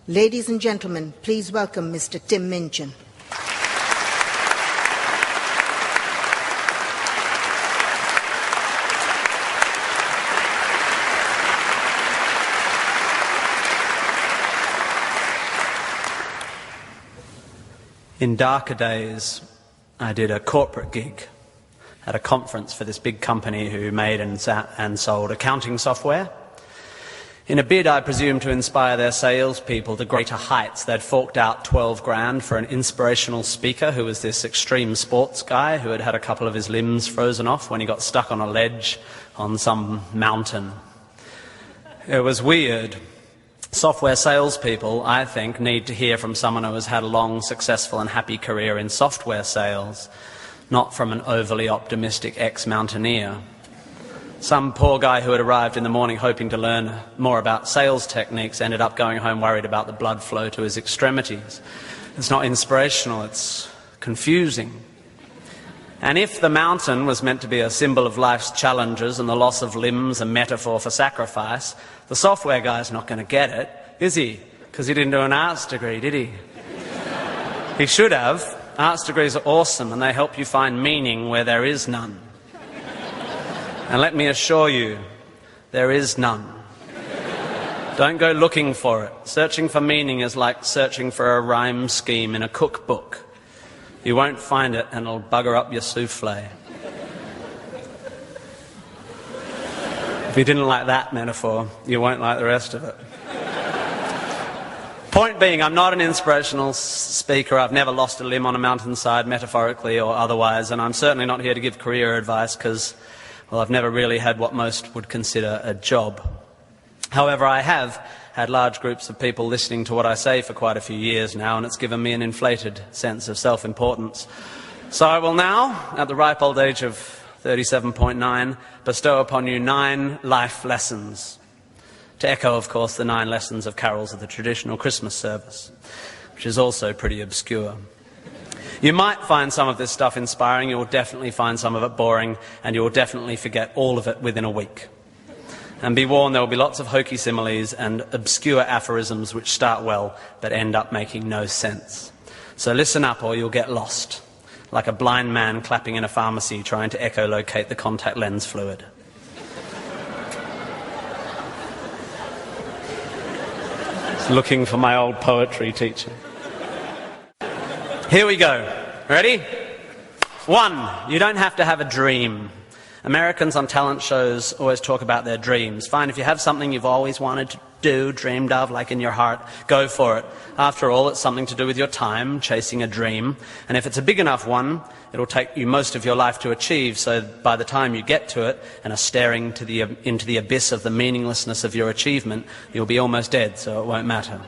Ladies and gentlemen, please welcome Mr. Tim Minchin. In darker days, I did a corporate gig at a conference for this big company who made and sold accounting software. In a bid, I presume, to inspire their salespeople to greater heights, they'd forked out 12 grand for an inspirational speaker who was this extreme sports guy who had had a couple of his limbs frozen off when he got stuck on a ledge on some mountain. It was weird. Software salespeople, I think, need to hear from someone who has had a long, successful and happy career in software sales, not from an overly optimistic ex-mountaineer. Some poor guy who had arrived in the morning hoping to learn more about sales techniques ended up going home worried about the blood flow to his extremities. It's not inspirational, it's confusing. And if the mountain was meant to be a symbol of life's challenges and the loss of limbs a metaphor for sacrifice, the software guy's not going to get it, is he? Because he didn't do an arts degree, did he? He should have. Arts degrees are awesome and they help you find meaning where there is none. And let me assure you, there is none. Don't go looking for it. Searching for meaning is like searching for a rhyme scheme in a cookbook. You won't find it and it'll bugger up your souffle. If you didn't like that metaphor, you won't like the rest of it. Point being, I'm not an inspirational speaker. I've never lost a limb on a mountainside, metaphorically or otherwise, and I'm certainly not here to give career advice because, well, I've never really had what most would consider a job. However, I have had large groups of people listening to what I say for quite a few years now, and it's given me an inflated sense of self-importance. So I will now, at the ripe old age of 37.9, bestow upon you 9 life lessons. To echo, of course, the 9 lessons of carols of the traditional Christmas service, which is also pretty obscure. You might find some of this stuff inspiring, you will definitely find some of it boring, and you will definitely forget all of it within a week. And be warned, there will be lots of hokey similes and obscure aphorisms which start well but end up making no sense. So listen up or you'll get lost, like a blind man clapping in a pharmacy trying to echolocate the contact lens fluid. Looking for my old poetry teacher. Here we go. Ready? 1, you don't have to have a dream. Americans on talent shows always talk about their dreams. Fine, if you have something you've always wanted to do, dreamed of, like in your heart, go for it. After all, it's something to do with your time, chasing a dream. And if it's a big enough one, it'll take you most of your life to achieve, so by the time you get to it and are staring into the abyss of the meaninglessness of your achievement, you'll be almost dead, so it won't matter.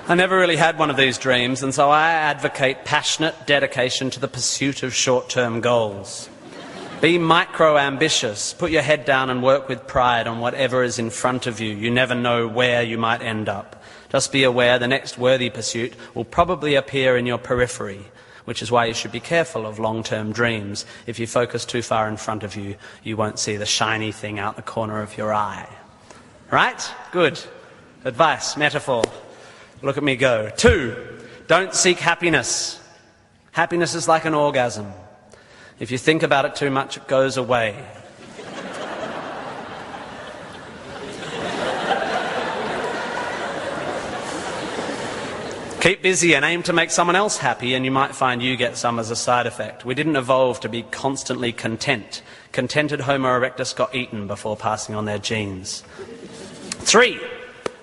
I never really had one of these dreams, and so I advocate passionate dedication to the pursuit of short-term goals. Be micro-ambitious. Put your head down and work with pride on whatever is in front of you. You never know where you might end up. Just be aware the next worthy pursuit will probably appear in your periphery, which is why you should be careful of long-term dreams. If you focus too far in front of you, you won't see the shiny thing out the corner of your eye. Right? Good. Advice, metaphor. Look at me go. 2, don't seek happiness. Happiness is like an orgasm. If you think about it too much, it goes away. Keep busy and aim to make someone else happy, and you might find you get some as a side effect. We didn't evolve to be constantly content. Contented Homo erectus got eaten before passing on their genes. 3,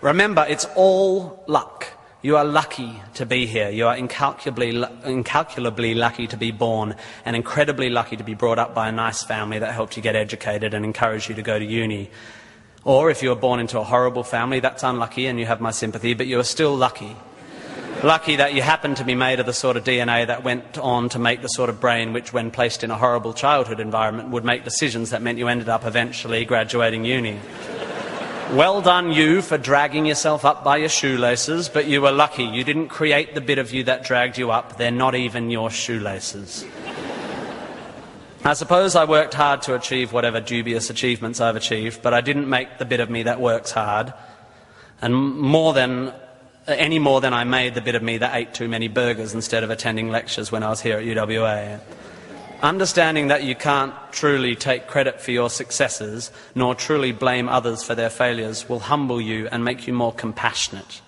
remember, it's all luck. You are lucky to be here. You are incalculably lucky to be born, and incredibly lucky to be brought up by a nice family that helped you get educated and encouraged you to go to uni. Or if you were born into a horrible family, that's unlucky and you have my sympathy, but you are still lucky. Lucky that you happen to be made of the sort of DNA that went on to make the sort of brain which, when placed in a horrible childhood environment, would make decisions that meant you ended up eventually graduating uni. Well done you for dragging yourself up by your shoelaces, but you were lucky. You didn't create the bit of you that dragged you up. They're not even your shoelaces. I suppose I worked hard to achieve whatever dubious achievements I've achieved, but I didn't make the bit of me that works hard. and any more than I made the bit of me that ate too many burgers instead of attending lectures when I was here at UWA. Understanding that you can't truly take credit for your successes, nor truly blame others for their failures, will humble you and make you more compassionate.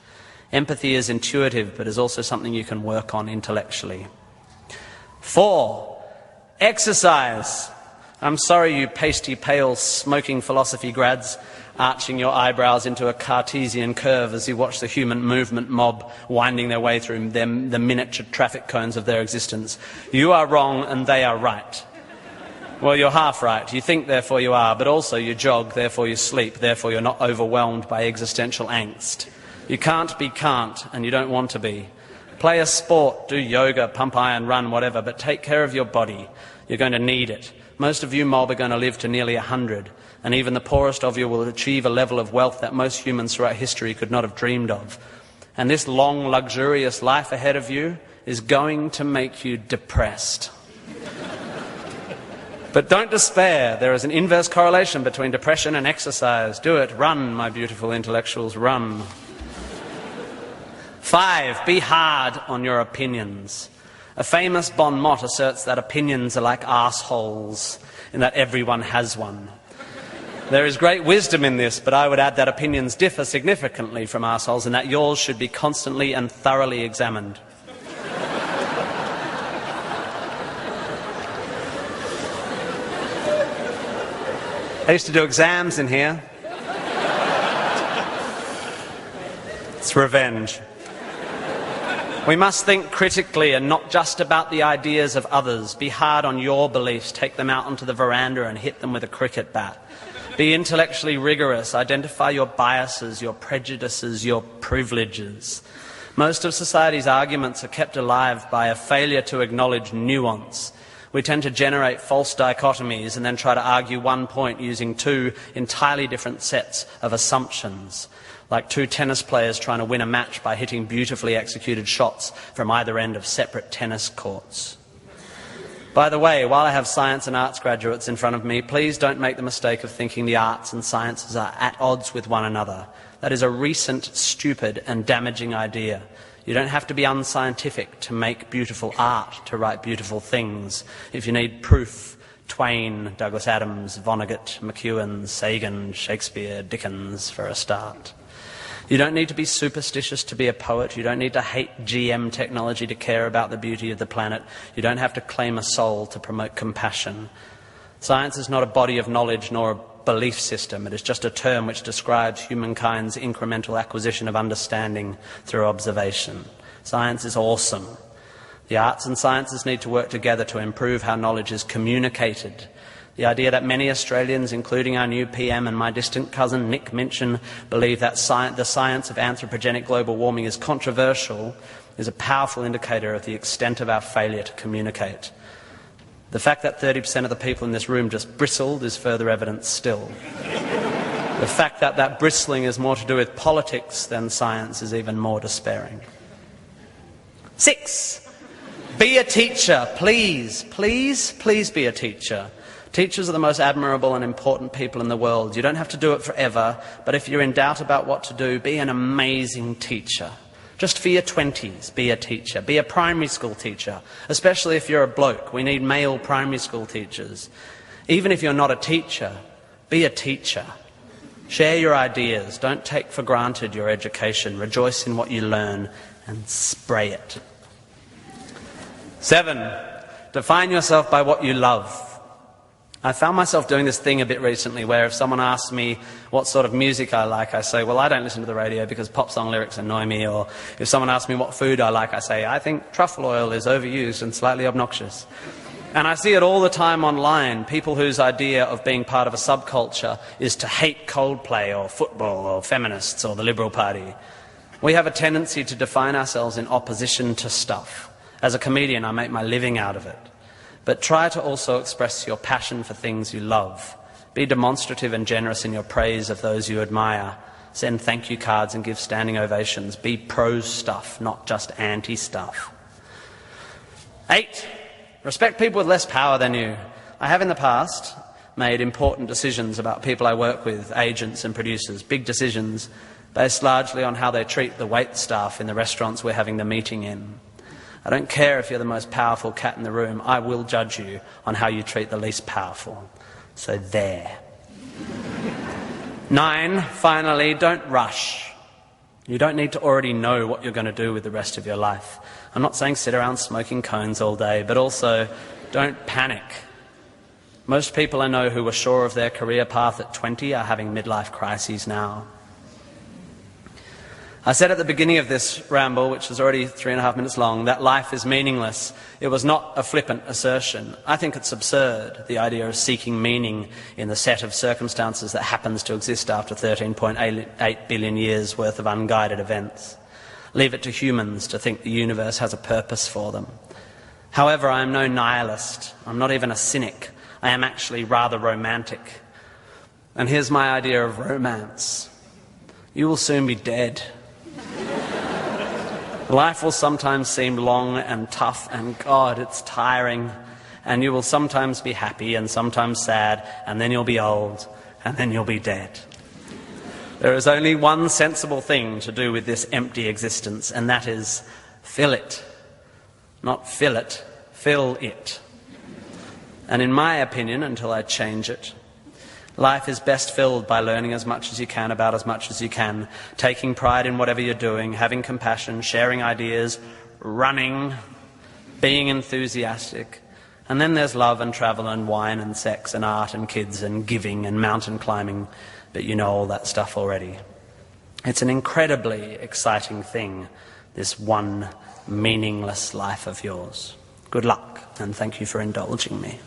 Empathy is intuitive, but is also something you can work on intellectually. 4, exercise. I'm sorry, you pasty, pale, smoking philosophy grads, arching your eyebrows into a Cartesian curve as you watch the human movement mob winding their way through the miniature traffic cones of their existence. You are wrong and they are right. Well, you're half right. You think, therefore you are, but also you jog, therefore you sleep, therefore you're not overwhelmed by existential angst. You can't be can't, and you don't want to be. Play a sport, do yoga, pump iron, run, whatever, but take care of your body. You're going to need it. Most of you mob are going to live to nearly 100, and even the poorest of you will achieve a level of wealth that most humans throughout history could not have dreamed of. And this long, luxurious life ahead of you is going to make you depressed. But don't despair. There is an inverse correlation between depression and exercise. Do it. Run, my beautiful intellectuals, run. 5, be hard on your opinions. A famous bon mot asserts that opinions are like arseholes, and that everyone has one. There is great wisdom in this, but I would add that opinions differ significantly from arseholes, and that yours should be constantly and thoroughly examined. I used to do exams in here. It's revenge. We must think critically and not just about the ideas of others. Be hard on your beliefs. Take them out onto the veranda and hit them with a cricket bat. Be intellectually rigorous. Identify your biases, your prejudices, your privileges. Most of society's arguments are kept alive by a failure to acknowledge nuance. We tend to generate false dichotomies and then try to argue one point using 2 entirely different sets of assumptions, like 2 tennis players trying to win a match by hitting beautifully executed shots from either end of separate tennis courts. By the way, while I have science and arts graduates in front of me, please don't make the mistake of thinking the arts and sciences are at odds with one another. That is a recent, stupid and damaging idea. You don't have to be unscientific to make beautiful art, to write beautiful things. If you need proof, Twain, Douglas Adams, Vonnegut, McEwen, Sagan, Shakespeare, Dickens for a start. You don't need to be superstitious to be a poet. You don't need to hate GM technology to care about the beauty of the planet. You don't have to claim a soul to promote compassion. Science is not a body of knowledge nor a belief system. It is just a term which describes humankind's incremental acquisition of understanding through observation. Science is awesome. The arts and sciences need to work together to improve how knowledge is communicated. The idea that many Australians, including our new PM and my distant cousin Nick Minchin, believe that the science of anthropogenic global warming is controversial is a powerful indicator of the extent of our failure to communicate. The fact that 30% of the people in this room just bristled is further evidence still. The fact that that bristling is more to do with politics than science is even more despairing. 6, be a teacher. Please, please, please be a teacher. Teachers are the most admirable and important people in the world. You don't have to do it forever, but if you're in doubt about what to do, be an amazing teacher. Just for your 20s, be a teacher. Be a primary school teacher, especially if you're a bloke. We need male primary school teachers. Even if you're not a teacher, be a teacher. Share your ideas. Don't take for granted your education. Rejoice in what you learn and spray it. 7, define yourself by what you love. I found myself doing this thing a bit recently where if someone asks me what sort of music I like, I say, well, I don't listen to the radio because pop song lyrics annoy me. Or if someone asks me what food I like, I say, I think truffle oil is overused and slightly obnoxious. And I see it all the time online, people whose idea of being part of a subculture is to hate Coldplay or football or feminists or the Liberal Party. We have a tendency to define ourselves in opposition to stuff. As a comedian, I make my living out of it. But try to also express your passion for things you love. Be demonstrative and generous in your praise of those you admire. Send thank you cards and give standing ovations. Be pro stuff, not just anti stuff. 8, respect people with less power than you. I have in the past made important decisions about people I work with, agents and producers, big decisions, based largely on how they treat the wait staff in the restaurants we're having the meeting in. I don't care if you're the most powerful cat in the room. I will judge you on how you treat the least powerful. So there. 9, finally, don't rush. You don't need to already know what you're going to do with the rest of your life. I'm not saying sit around smoking cones all day, but also don't panic. Most people I know who were sure of their career path at 20 are having midlife crises now. I said at the beginning of this ramble, which is already 3.5 minutes long, that life is meaningless. It was not a flippant assertion. I think it's absurd, the idea of seeking meaning in the set of circumstances that happens to exist after 13.8 billion years worth of unguided events. Leave it to humans to think the universe has a purpose for them. However, I am no nihilist. I'm not even a cynic. I am actually rather romantic. And here's my idea of romance. You will soon be dead. Life will sometimes seem long and tough, and God, it's tiring. And you will sometimes be happy and sometimes sad, and then you'll be old, and then you'll be dead. There is only one sensible thing to do with this empty existence, and that is fill it. Not fill it, fill it. And in my opinion, until I change it, life is best filled by learning as much as you can about as much as you can, taking pride in whatever you're doing, having compassion, sharing ideas, running, being enthusiastic. And then there's love and travel and wine and sex and art and kids and giving and mountain climbing, but you know all that stuff already. It's an incredibly exciting thing, this one meaningless life of yours. Good luck, and thank you for indulging me.